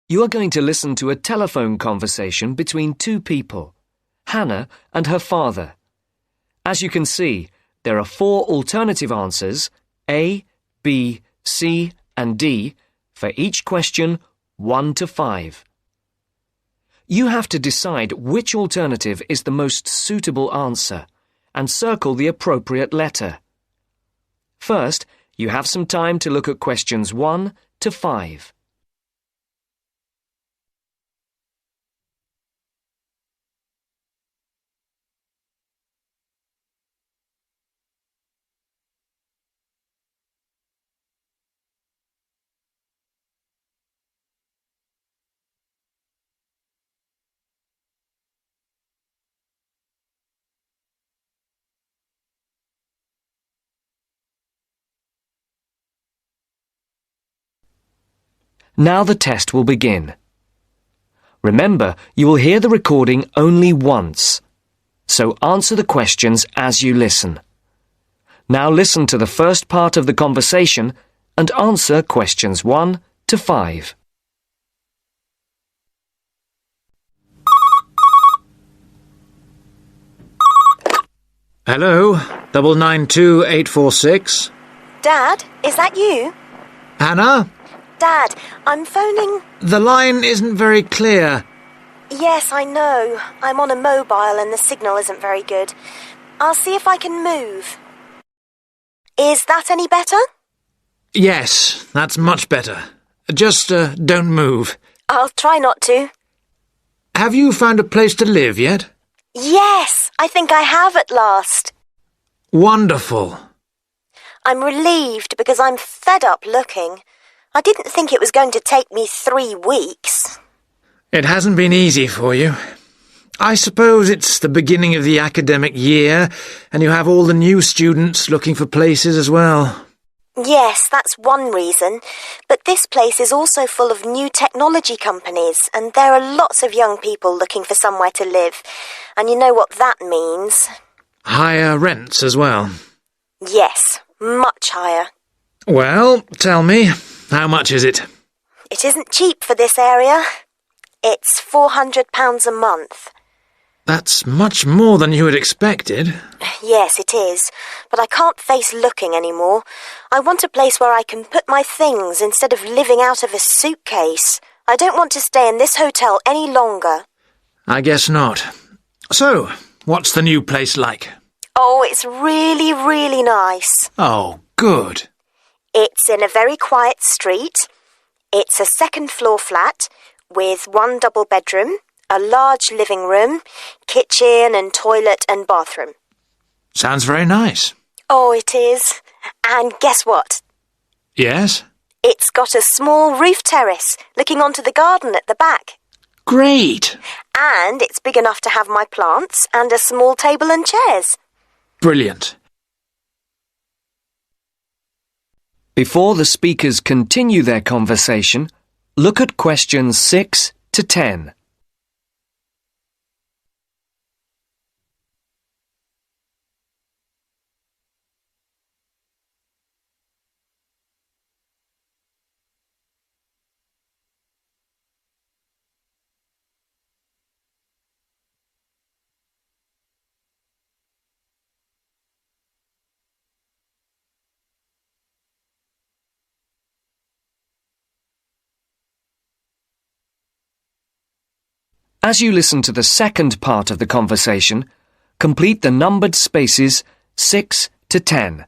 You are going to listen to a telephone conversation between two people, Hannah and her father. As you can see, there are 4 alternative answers, A, B, C, and D, for each question 1 to 5. You have to decide which alternative is the most suitable answer and circle the appropriate letter. First, you have some time to look at questions 1 to 5. Now the test will begin. Remember, you will hear the recording only once, so answer the questions as you listen. Now listen to the first part of the conversation and answer questions 1 to 5. Hello, 992846. Dad, is that you? Hannah? Dad, I'm phoning... The line isn't very clear. Yes, I know. I'm on a mobile and the signal isn't very good. I'll see if I can move. Is that any better? Yes, that's much better. Just don't move. I'll try not to. Have you found a place to live yet? Yes, I think I have at last. Wonderful. I'm relieved because I'm fed up looking. I didn't think it was going to take me 3 weeks. It hasn't been easy for you. I suppose it's the beginning of the academic year, and you have all the new students looking for places as well. Yes, that's one reason. But this place is also full of new technology companies, and there are lots of young people looking for somewhere to live. And you know what that means. Higher rents as well. Yes, much higher. Well, tell me, how much is it? It isn't cheap for this area. It's £400 a month. That's much more than you had expected. Yes, it is. But I can't face looking anymore. I want a place where I can put my things instead of living out of a suitcase. I don't want to stay in this hotel any longer. I guess not. So, what's the new place like? Oh, it's really, really nice. Oh, good. It's in a very quiet street. It's a 2nd-floor flat with 1 double bedroom, a large living room, kitchen and toilet and bathroom. Sounds very nice. Oh, it is. And guess what? Yes? It's got a small roof terrace looking onto the garden at the back. Great! And it's big enough to have my plants and a small table and chairs. Brilliant. Before the speakers continue their conversation, look at questions 6 to 10. As you listen to the second part of the conversation, complete the numbered spaces 6 to 10.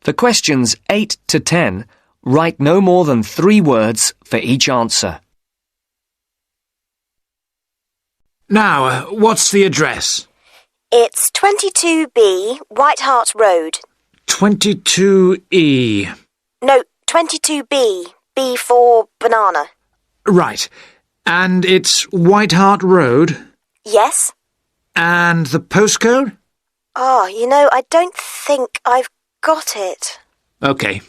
For questions 8 to 10, write no more than 3 words for each answer. Now, what's the address? It's 22B White Hart Road. 22E. No, 22B. B for banana. Right. And it's White Hart Road? Yes? And the postcode? Oh, I don't think I've got it. OK.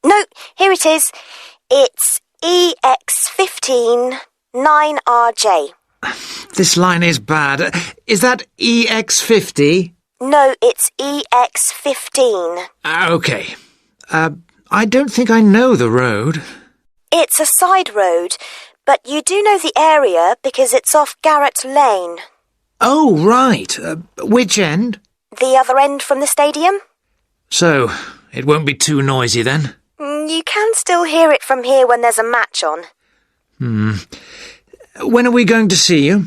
No, here it is. It's EX15 9RJ. This line is bad. Is that EX50? No, it's EX15. Okay. I don't think I know the road. It's a side road, but you do know the area because it's off Garrett Lane. Oh, right. Which end? The other end from the stadium? So, it won't be too noisy then? You can still hear it from here when there's a match on. When are we going to see you?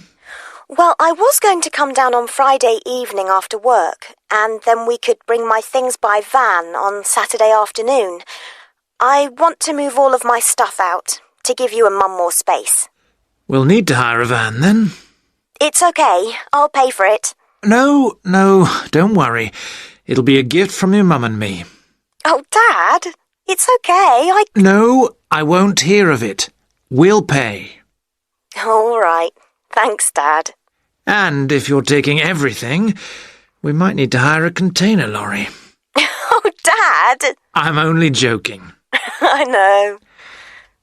Well, I was going to come down on Friday evening after work, and then we could bring my things by van on Saturday afternoon. I want to move all of my stuff out, to give you and Mum more space. We'll need to hire a van then. It's okay. I'll pay for it. No, don't worry. It'll be a gift from your mum and me. Oh, Dad, it's okay. No, I won't hear of it. We'll pay. All right. Thanks, Dad. And if you're taking everything, we might need to hire a container lorry. Oh, Dad! I'm only joking. I know.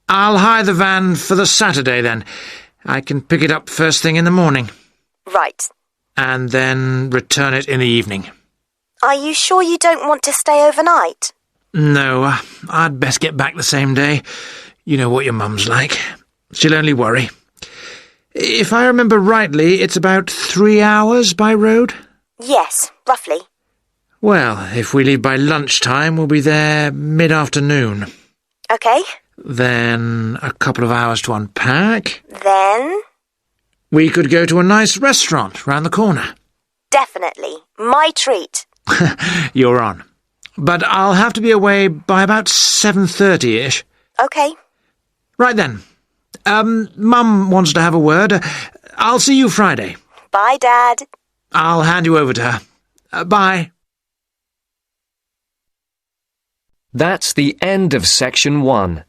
I'll hire the van for the Saturday then. I can pick it up first thing in the morning. Right. And then return it in the evening. Are you sure you don't want to stay overnight? No, I'd best get back the same day. You know what your mum's like. She'll only worry. If I remember rightly, it's about 3 hours by road? Yes, roughly. Well, if we leave by lunchtime, we'll be there mid-afternoon. Okay. Then a couple of hours to unpack. Then? We could go to a nice restaurant round the corner. Definitely. My treat. You're on. But I'll have to be away by about 7:30-ish. Okay. Right then. Mum wants to have a word. I'll see you Friday. Bye, Dad. I'll hand you over to her. Bye. That's the end of section 1.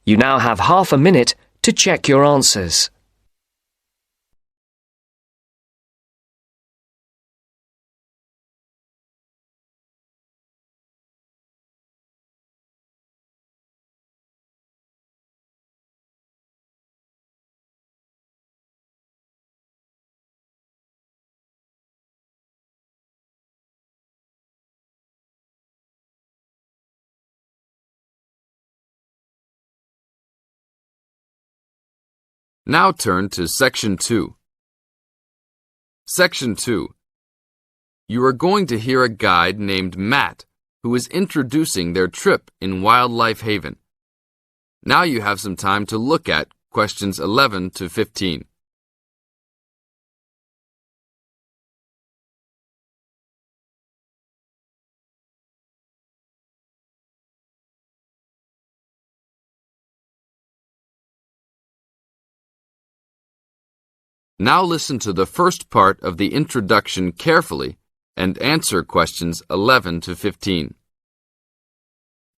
You now have half a minute to check your answers. Now turn to Section 2. Section 2. You are going to hear a guide named Matt who is introducing their trip in Wildlife Haven. Now you have some time to look at questions 11 to 15. Now listen to the first part of the introduction carefully and answer questions 11 to 15.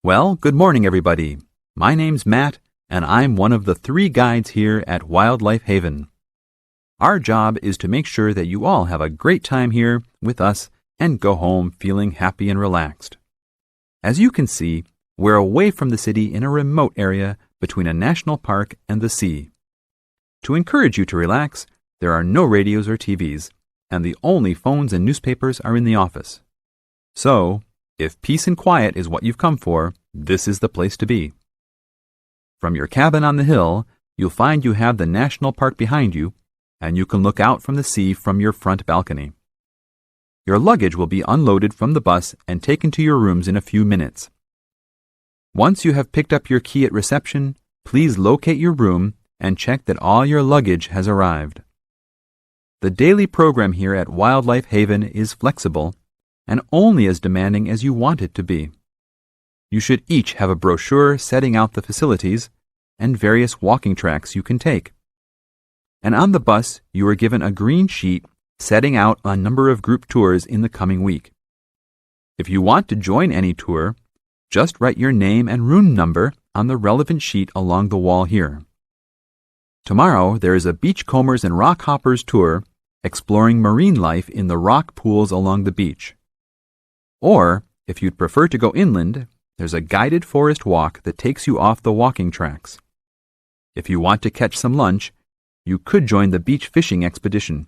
Well, good morning, everybody. My name's Matt, and I'm one of the 3 guides here at Wildlife Haven. Our job is to make sure that you all have a great time here with us and go home feeling happy and relaxed. As you can see, we're away from the city in a remote area between a national park and the sea. To encourage you to relax, there are no radios or TVs, and the only phones and newspapers are in the office. So, if peace and quiet is what you've come for, this is the place to be. From your cabin on the hill, you'll find you have the national park behind you, and you can look out from the sea from your front balcony. Your luggage will be unloaded from the bus and taken to your rooms in a few minutes. Once you have picked up your key at reception, please locate your room and check that all your luggage has arrived. The daily program here at Wildlife Haven is flexible and only as demanding as you want it to be. You should each have a brochure setting out the facilities and various walking tracks you can take. And on the bus, you are given a green sheet setting out a number of group tours in the coming week. If you want to join any tour, just write your name and room number on the relevant sheet along the wall here. Tomorrow, there is a Beachcombers and Rock Hoppers tour exploring marine life in the rock pools along the beach. Or, if you'd prefer to go inland, there's a guided forest walk that takes you off the walking tracks. If you want to catch some lunch, you could join the beach fishing expedition.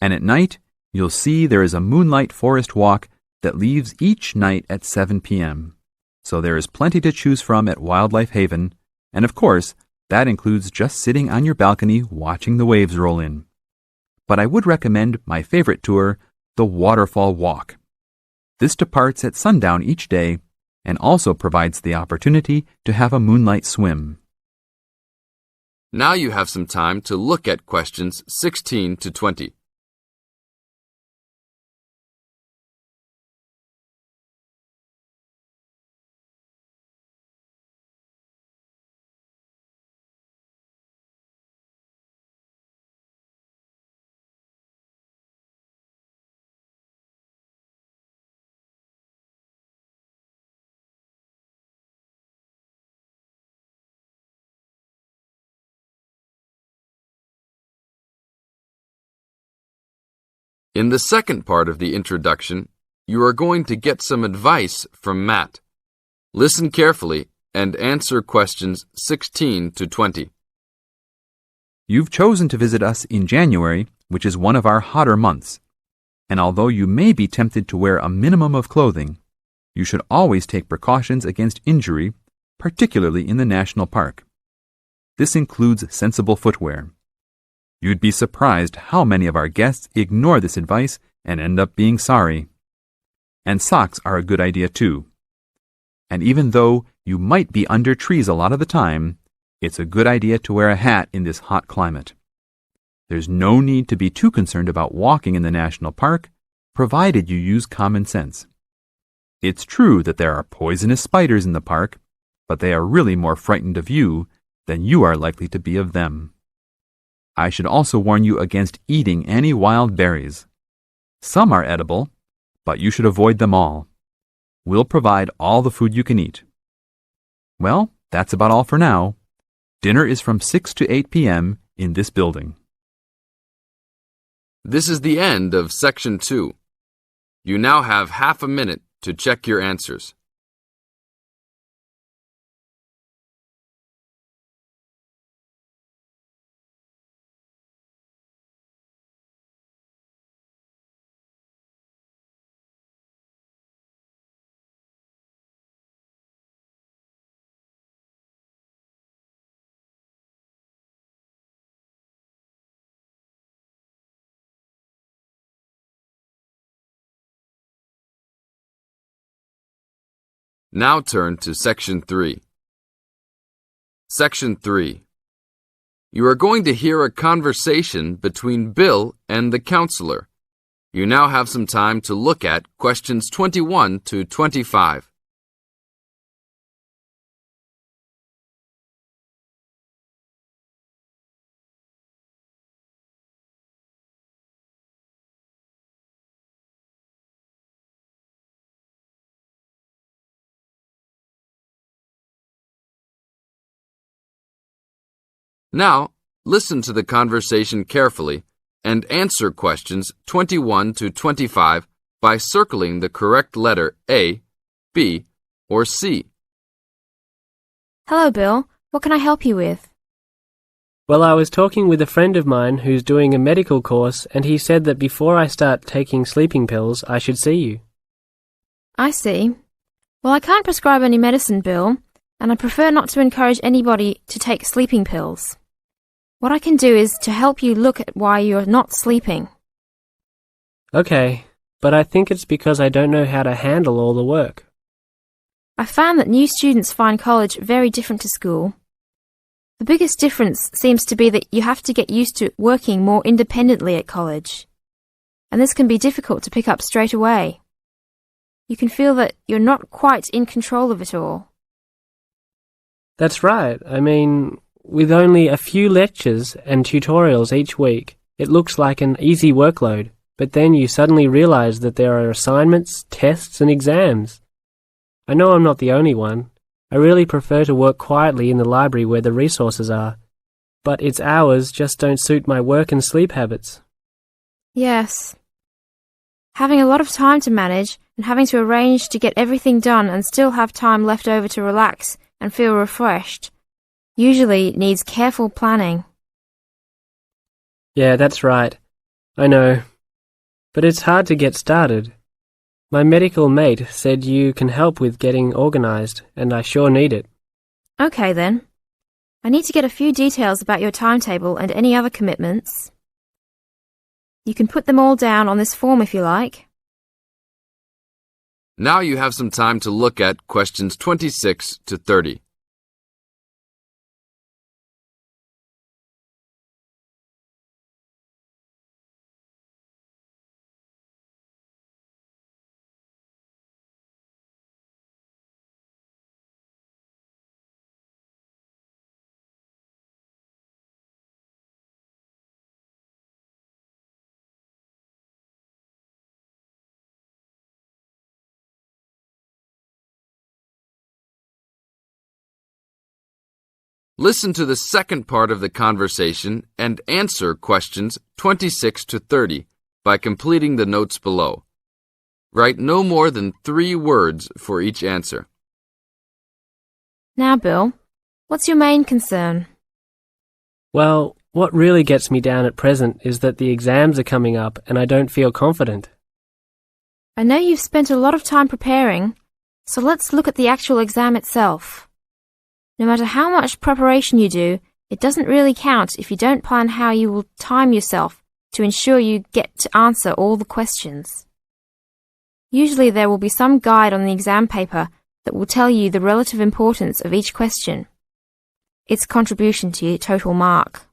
And at night, you'll see there is a moonlight forest walk that leaves each night at 7 p.m. So there is plenty to choose from at Wildlife Haven, and of course, that includes just sitting on your balcony watching the waves roll in. But I would recommend my favorite tour, the Waterfall Walk. This departs at sundown each day and also provides the opportunity to have a moonlight swim. Now you have some time to look at questions 16 to 20. In the second part of the introduction, you are going to get some advice from Matt. Listen carefully and answer questions 16 to 20. You've chosen to visit us in January, which is one of our hotter months. And although you may be tempted to wear a minimum of clothing, you should always take precautions against injury, particularly in the national park. This includes sensible footwear. You'd be surprised how many of our guests ignore this advice and end up being sorry. And socks are a good idea too. And even though you might be under trees a lot of the time, it's a good idea to wear a hat in this hot climate. There's no need to be too concerned about walking in the national park, provided you use common sense. It's true that there are poisonous spiders in the park, but they are really more frightened of you than you are likely to be of them. I should also warn you against eating any wild berries. Some are edible, but you should avoid them all. We'll provide all the food you can eat. Well, that's about all for now. Dinner is from 6 to 8 p.m. in this building. This is the end of Section 2. You now have half a minute to check your answers. Now turn to Section 3. Section 3. You are going to hear a conversation between Bill and the counselor. You now have some time to look at questions 21 to 25. Now, listen to the conversation carefully and answer questions 21 to 25 by circling the correct letter A, B, or C. Hello, Bill. What can I help you with? Well, I was talking with a friend of mine who's doing a medical course, and he said that before I start taking sleeping pills, I should see you. I see. Well, I can't prescribe any medicine, Bill, and I prefer not to encourage anybody to take sleeping pills. What I can do is to help you look at why you're not sleeping. Okay, but I think it's because I don't know how to handle all the work. I found that new students find college very different to school. The biggest difference seems to be that you have to get used to working more independently at college. And this can be difficult to pick up straight away. You can feel that you're not quite in control of it all. That's right. I mean, with only a few lectures and tutorials each week, it looks like an easy workload, but then you suddenly realize that there are assignments, tests, and exams. I know I'm not the only one. I really prefer to work quietly in the library where the resources are, but its hours just don't suit my work and sleep habits. Yes. Having a lot of time to manage and having to arrange to get everything done and still have time left over to relax and feel refreshed. usually needs careful planning. Yeah, that's right. I know. But it's hard to get started. My medical mate said you can help with getting organised, and I sure need it. Okay then. I need to get a few details about your timetable and any other commitments. You can put them all down on this form if you like. Now you have some time to look at questions 26 to 30. Listen to the second part of the conversation and answer questions 26 to 30 by completing the notes below. Write no more than 3 words for each answer. Now, Bill, what's your main concern? Well, what really gets me down at present is that the exams are coming up and I don't feel confident. I know you've spent a lot of time preparing, so let's look at the actual exam itself. No matter how much preparation you do, it doesn't really count if you don't plan how you will time yourself to ensure you get to answer all the questions. Usually there will be some guide on the exam paper that will tell you the relative importance of each question, its contribution to your total mark.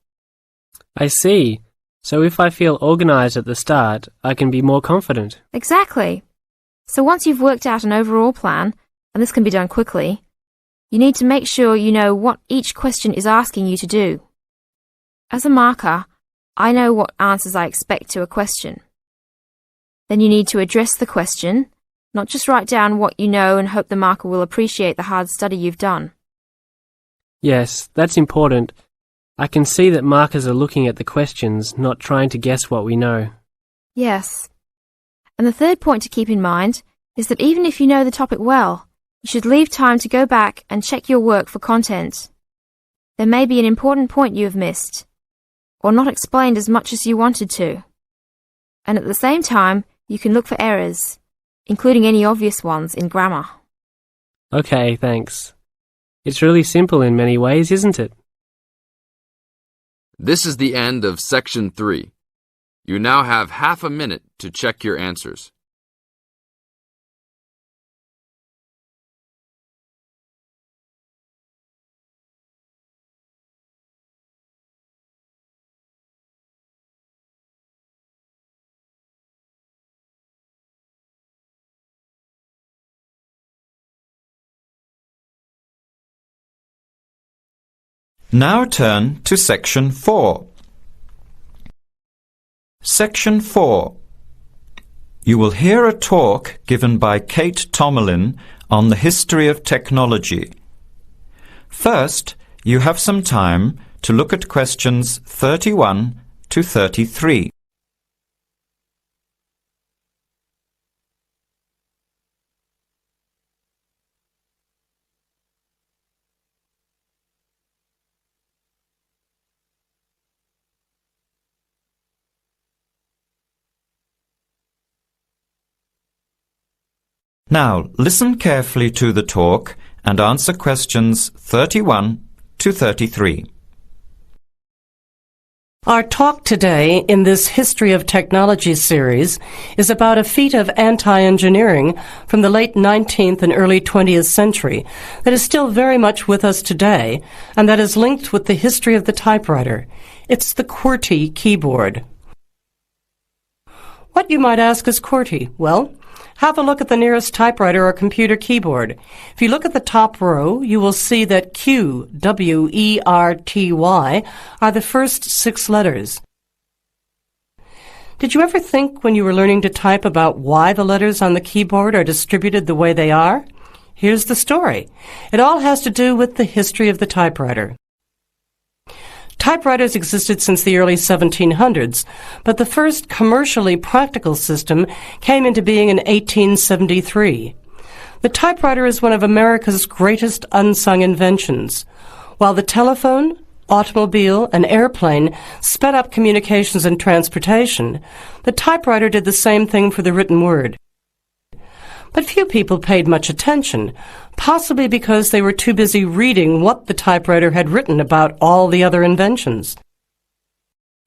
I see. So if I feel organised at the start, I can be more confident. Exactly. So once you've worked out an overall plan, and this can be done quickly, you need to make sure you know what each question is asking you to do. As a marker, I know what answers I expect to a question. Then you need to address the question, not just write down what you know and hope the marker will appreciate the hard study you've done. Yes, that's important. I can see that markers are looking at the questions, not trying to guess what we know. Yes. And the third point to keep in mind is that even if you know the topic well, you should leave time to go back and check your work for content. There may be an important point you have missed, or not explained as much as you wanted to. And at the same time, you can look for errors, including any obvious ones in grammar. Okay, thanks. It's really simple in many ways, isn't it? This is the end of Section 3. You now have half a minute to check your answers. Now turn to Section 4. Section 4. You will hear a talk given by Kate Tomerlin on the history of technology. First, you have some time to look at questions 31 to 33. Now, listen carefully to the talk and answer questions 31 to 33. Our talk today in this History of Technology series is about a feat of anti-engineering from the late 19th and early 20th century that is still very much with us today and that is linked with the history of the typewriter. It's the QWERTY keyboard. What, you might ask, is QWERTY? Well, have a look at the nearest typewriter or computer keyboard. If you look at the top row, you will see that Q, W-E-R-T-Y, are the first 6 letters. Did you ever think when you were learning to type about why the letters on the keyboard are distributed the way they are? Here's the story. It all has to do with the history of the typewriter. Typewriters existed since the early 1700s, but the first commercially practical system came into being in 1873. The typewriter is one of America's greatest unsung inventions. While the telephone, automobile, and airplane sped up communications and transportation, the typewriter did the same thing for the written word. But few people paid much attention, possibly because they were too busy reading what the typewriter had written about all the other inventions.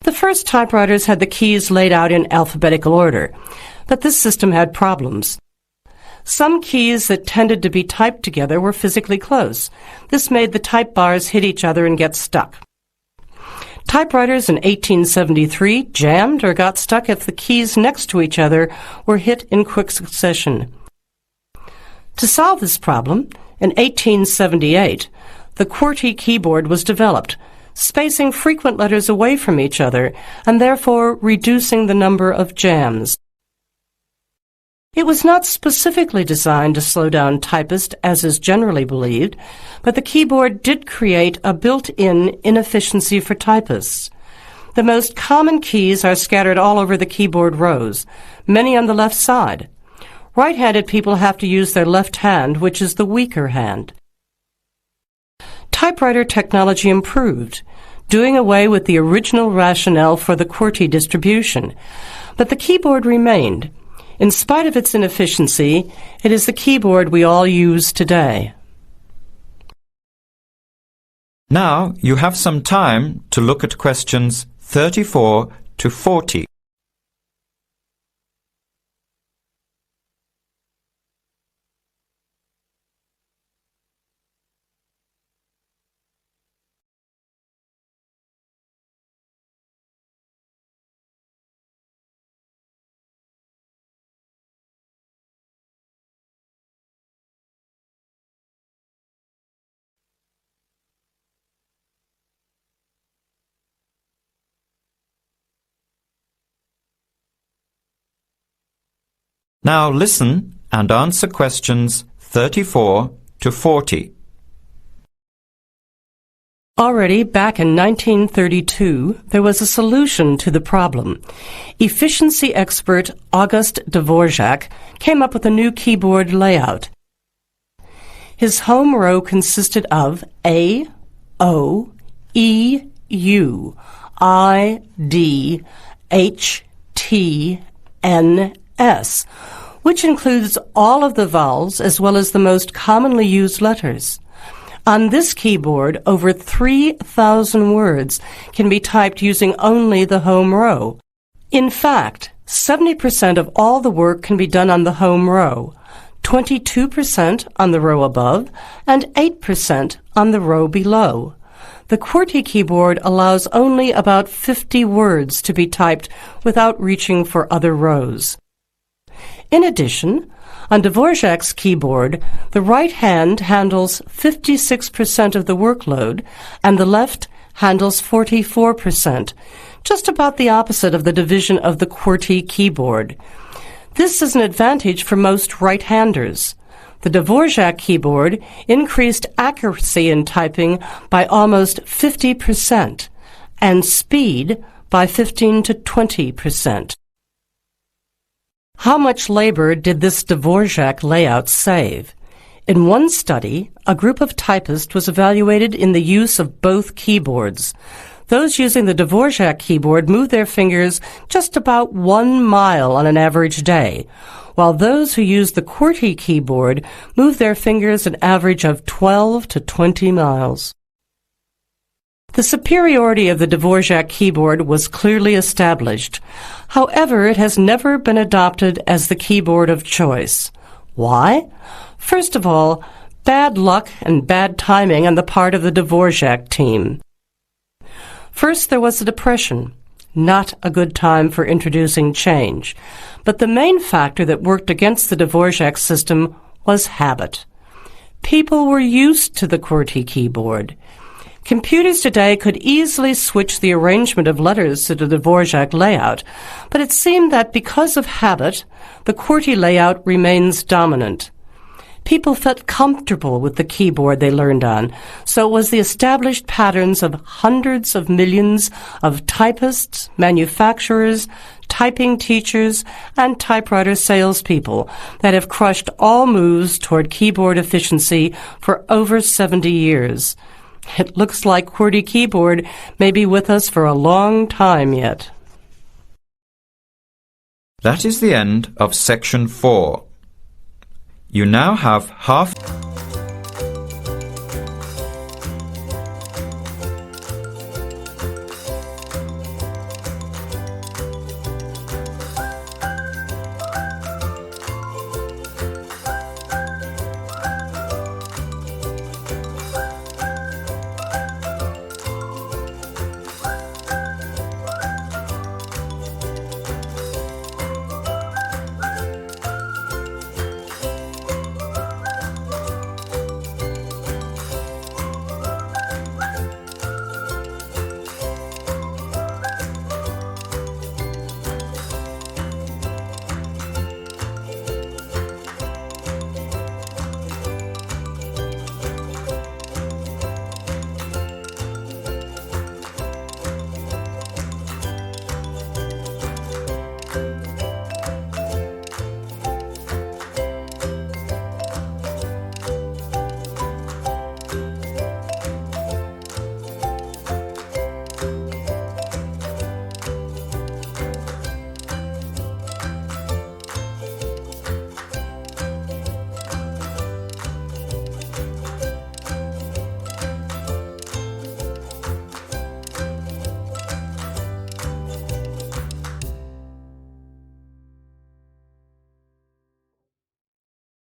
The first typewriters had the keys laid out in alphabetical order, but this system had problems. Some keys that tended to be typed together were physically close. This made the type bars hit each other and get stuck. Typewriters in 1873 jammed or got stuck if the keys next to each other were hit in quick succession. To solve this problem, in 1878, the QWERTY keyboard was developed, spacing frequent letters away from each other and therefore reducing the number of jams. It was not specifically designed to slow down typists, as is generally believed, but the keyboard did create a built-in inefficiency for typists. The most common keys are scattered all over the keyboard rows, many on the left side. Right-handed people have to use their left hand, which is the weaker hand. Typewriter technology improved, doing away with the original rationale for the QWERTY distribution, but the keyboard remained. In spite of its inefficiency, it is the keyboard we all use today. Now you have some time to look at questions 34 to 40. Now listen and answer questions 34 to 40. Already back in 1932, there was a solution to the problem. Efficiency expert August Dvorak came up with a new keyboard layout. His home row consisted of A, O, E, U, I, D, H, T, N, S, which includes all of the vowels as well as the most commonly used letters. On this keyboard, over 3,000 words can be typed using only the home row. In fact, 70% of all the work can be done on the home row, 22% on the row above, and 8% on the row below. The QWERTY keyboard allows only about 50 words to be typed without reaching for other rows. In addition, on Dvorak's keyboard, the right hand handles 56% of the workload and the left handles 44%, just about the opposite of the division of the QWERTY keyboard. This is an advantage for most right-handers. The Dvorak keyboard increased accuracy in typing by almost 50% and speed by 15 to 20%. How much labor did this Dvorak layout save? In one study, a group of typists was evaluated in the use of both keyboards. Those using the Dvorak keyboard moved their fingers just about 1 mile on an average day, while those who used the QWERTY keyboard moved their fingers an average of 12 to 20 miles. The superiority of the Dvorak keyboard was clearly established. However, it has never been adopted as the keyboard of choice. Why? First of all, bad luck and bad timing on the part of the Dvorak team. First, there was the Depression. Not a good time for introducing change. But the main factor that worked against the Dvorak system was habit. People were used to the QWERTY keyboard. Computers today could easily switch the arrangement of letters to the Dvorak layout, but it seemed that because of habit, the QWERTY layout remains dominant. People felt comfortable with the keyboard they learned on, so it was the established patterns of hundreds of millions of typists, manufacturers, typing teachers, and typewriter salespeople that have crushed all moves toward keyboard efficiency for over 70 years. It looks like QWERTY Keyboard may be with us for a long time yet. That is the end of section 4. You now have half...